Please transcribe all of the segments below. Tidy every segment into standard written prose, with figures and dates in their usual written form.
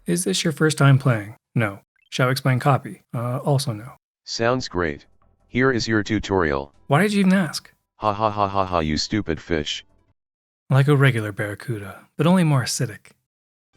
Is this your first time playing? No. Shall I explain copy? Also no. Sounds great. Here is your tutorial. Why did you even ask? Ha ha ha ha ha, you stupid fish. Like a regular barracuda, but only more acidic.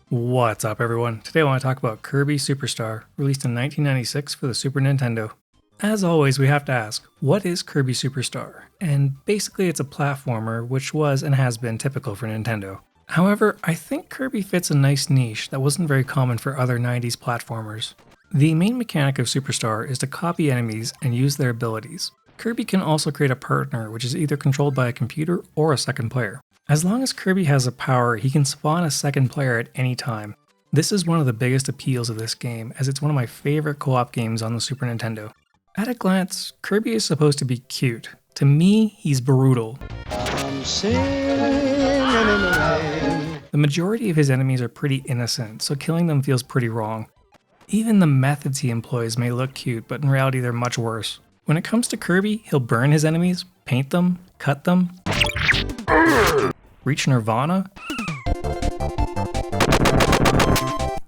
What's up everyone? Today I want to talk about Kirby Super Star, released in 1996 for the Super Nintendo. As always, we have to ask, what is Kirby Super Star? And basically it's a platformer which was and has been typical for Nintendo. However, I think Kirby fits a nice niche that wasn't very common for other 90s platformers. The main mechanic of Superstar is to copy enemies and use their abilities. Kirby can also create a partner which is either controlled by a computer or a second player. As long as Kirby has a power, he can spawn a second player at any time. This is one of the biggest appeals of this game, as it's one of my favorite co-op games on the Super Nintendo. At a glance, Kirby is supposed to be cute. To me, he's brutal. I'm singing in the rain. The majority of his enemies are pretty innocent, so killing them feels pretty wrong. Even the methods he employs may look cute, but in reality they're much worse. When it comes to Kirby, he'll burn his enemies, paint them, cut them, reach Nirvana,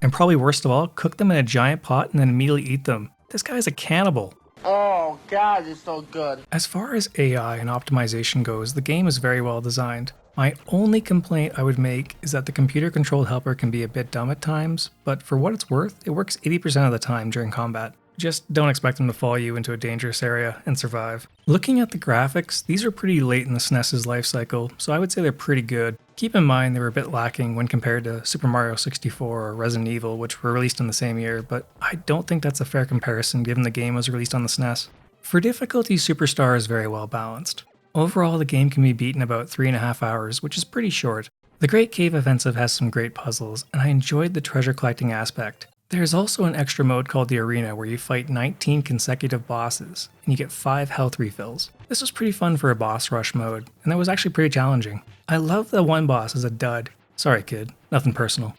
and probably worst of all, cook them in a giant pot and then immediately eat them. This guy's a cannibal. Oh god, it's so good. As far as AI and optimization goes, the game is very well designed. My only complaint I would make is that the computer-controlled helper can be a bit dumb at times, but for what it's worth, it works 80% of the time during combat. Just don't expect them to follow you into a dangerous area and survive. Looking at the graphics, these are pretty late in the SNES's life cycle, so I would say they're pretty good. Keep in mind they were a bit lacking when compared to Super Mario 64 or Resident Evil, which were released in the same year, but I don't think that's a fair comparison given the game was released on the SNES. For difficulty, Superstar is very well balanced. Overall, the game can be beaten about 3.5 hours, which is pretty short. The Great Cave Offensive has some great puzzles, and I enjoyed the treasure collecting aspect. There's also an extra mode called the Arena where you fight 19 consecutive bosses, and you get 5 health refills. This was pretty fun for a boss rush mode, and that was actually pretty challenging. I love that one boss is a dud. Sorry kid, nothing personal.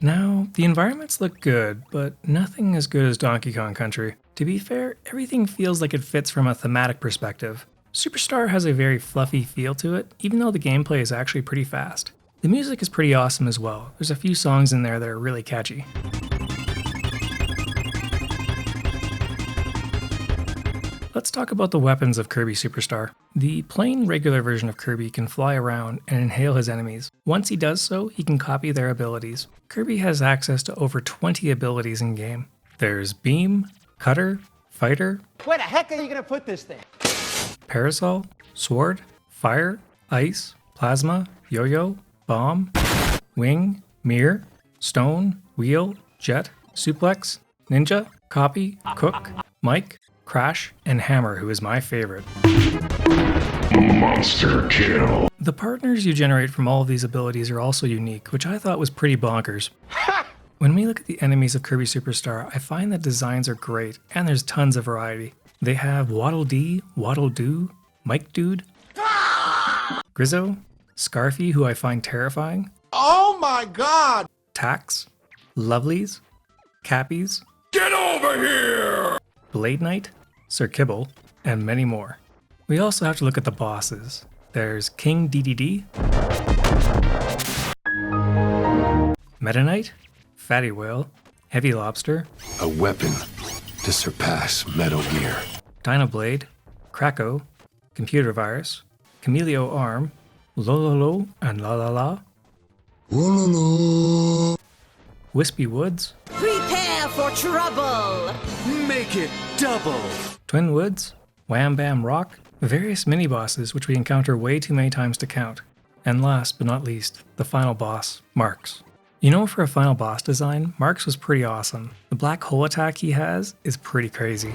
Now, the environments look good, but nothing as good as Donkey Kong Country. To be fair, everything feels like it fits from a thematic perspective. Superstar has a very fluffy feel to it, even though the gameplay is actually pretty fast. The music is pretty awesome as well. There's a few songs in there that are really catchy. Let's talk about the weapons of Kirby Superstar. The plain regular version of Kirby can fly around and inhale his enemies. Once he does so, he can copy their abilities. Kirby has access to over 20 abilities in game. There's Beam, Cutter, Fighter. Where the heck are you gonna put this thing? Parasol, Sword, Fire, Ice, Plasma, Yo-Yo, Bomb, Wing, Mirror, Stone, Wheel, Jet, Suplex, Ninja, Copy, Cook, Mike, Crash, and Hammer, who is my favorite. Monster kill. The partners you generate from all of these abilities are also unique, which I thought was pretty bonkers. When we look at the enemies of Kirby Superstar, I find that designs are great, and there's tons of variety. They have Waddle Dee, Waddle Doo, Mike Dude, Grizzo, Scarfy, who I find terrifying. Oh my god! Tax, Lovelies, Cappies, Get over here! Blade Knight, Sir Kibble, and many more. We also have to look at the bosses. There's King DDD, Meta Knight, Fatty Whale, Heavy Lobster, A weapon to surpass Metal Gear. Dynablade, Krakow, Computer Virus, Camelio Arm, Lololo and La La La, Wispy Woods, Prepare for trouble! Make it double! Twin Woods, Wham Bam Rock, various mini-bosses which we encounter way too many times to count. And last but not least, the final boss, Marks. You know, for a final boss design, Marks was pretty awesome. The black hole attack he has is pretty crazy.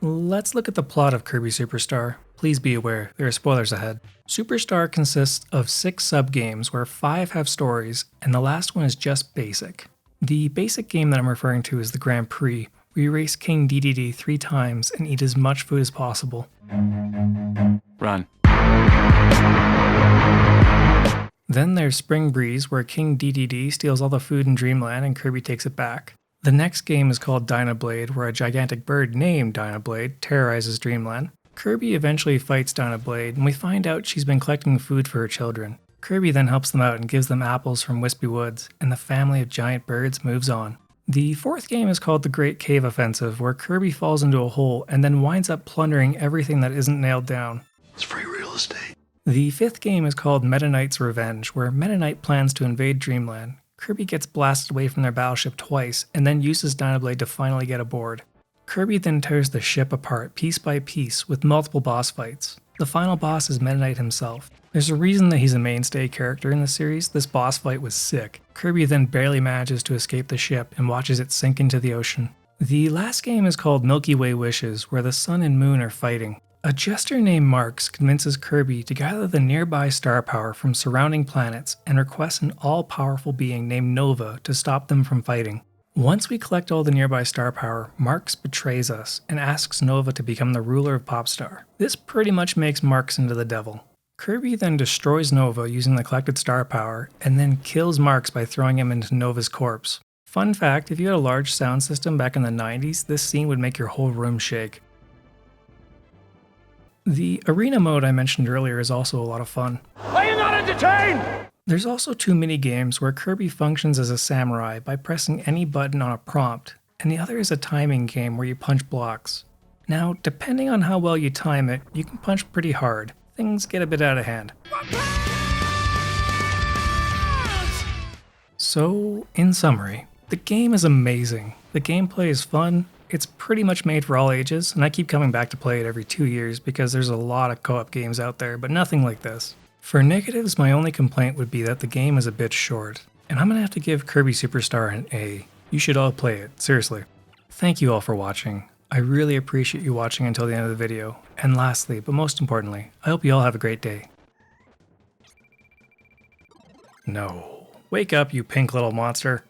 Let's look at the plot of Kirby Superstar. Please be aware, there are spoilers ahead. Superstar consists of 6 sub-games where 5 have stories, and the last one is just basic. The basic game that I'm referring to is the Grand Prix, where you race King DDD 3 times and eat as much food as possible. Run. Then there's Spring Breeze, where King DDD steals all the food in Dreamland and Kirby takes it back. The next game is called Dynablade, where a gigantic bird named Dynablade terrorizes Dreamland. Kirby eventually fights down a Blade, and we find out she's been collecting food for her children. Kirby then helps them out and gives them apples from Wispy Woods, and the family of giant birds moves on. The fourth game is called the Great Cave Offensive, where Kirby falls into a hole and then winds up plundering everything that isn't nailed down. It's free real estate. The fifth game is called Meta Knight's Revenge, where Meta Knight plans to invade Dreamland. Kirby gets blasted away from their battleship twice, and then uses Dynablade to finally get aboard. Kirby then tears the ship apart piece by piece with multiple boss fights. The final boss is Meta Knight himself. There's a reason that he's a mainstay character in the series. This boss fight was sick. Kirby then barely manages to escape the ship and watches it sink into the ocean. The last game is called Milky Way Wishes, where the sun and moon are fighting. A jester named Marks convinces Kirby to gather the nearby star power from surrounding planets and requests an all-powerful being named Nova to stop them from fighting. Once we collect all the nearby star power, Marks betrays us and asks Nova to become the ruler of Popstar. This pretty much makes Marks into the devil. Kirby then destroys Nova using the collected star power, and then kills Marks by throwing him into Nova's corpse. Fun fact, if you had a large sound system back in the 90s, this scene would make your whole room shake. The arena mode I mentioned earlier is also a lot of fun. Are you not entertained? There's also 2 mini-games where Kirby functions as a samurai by pressing any button on a prompt, and the other is a timing game where you punch blocks. Now, depending on how well you time it, you can punch pretty hard. Things get a bit out of hand. So, in summary, the game is amazing. The gameplay is fun, it's pretty much made for all ages, and I keep coming back to play it every 2 years because there's a lot of co-op games out there, but nothing like this. For negatives, my only complaint would be that the game is a bit short, and I'm gonna have to give Kirby Super Star an A. You should all play it, seriously. Thank you all for watching. I really appreciate you watching until the end of the video. And lastly, but most importantly, I hope you all have a great day. No. Wake up, you pink little monster.